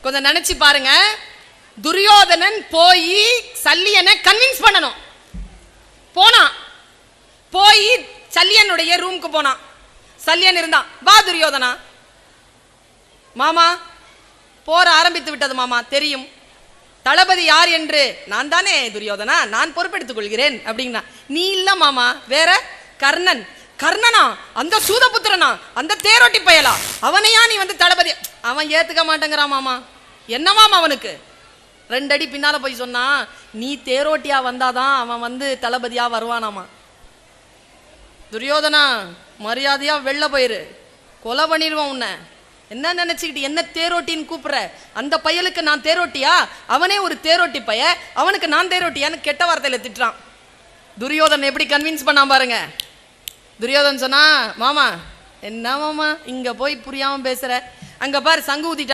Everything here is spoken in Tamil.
கொஞ்சம் நினைச்சு பாருங்க. துரியோதனன் போய் சல்லியனை கன்வின்ஸ் பண்ணணும். போனான், போய் சல்லியனுடைய ரூமுக்கு போனான். சல்லியன் இருந்தான். வா துரியோதனா. மாமா, போர் ஆரம்பித்து விட்டது மாமா, தெரியும். தளபதி யார் என்று நான் தானே துரியோதனா, நான் பொறுப்பெடுத்துக் கொள்கிறேன் அப்படின்னா. நீ இல்ல மாமா, வேற கர்ணன். கர்ணனா? அந்த சூதபுத்திரனா? அந்த தேரோட்டி பயலா? அவனையா நீ வந்து தளபதி? அவன் ஏத்துக்க மாட்டேங்கிறான் மாமா. என்னமாமா அவனுக்கு? 2 அடி பின்னால போய் சொன்னா, நீ தேரோட்டியா வந்தாதான் அவன் வந்து தளபதியா வருவானாமா. துரியோதனா, மரியாதையா வெளில போயிரு, கொலை பண்ணிடுவான் உன்னை. என்ன நினைச்சுக்கிட்டு என்ன தேரோட்டின்னு கூப்பிடுற? அந்த பயலுக்கு நான் தேரோட்டியா? அவனே ஒரு தேரோட்டி பைய, அவனுக்கு நான் தேரோட்டியான்னு கெட்ட வார்த்தையில திட்டுறான். துரியோதன் எப்படி கன்வின்ஸ் பண்ணா பாருங்க. துரியோதன் சொன்னா, மாமா என்ன மாமா இங்க போய் புரியாம பேசுற, அங்க பாரு சங்கு ஊதிட்ட.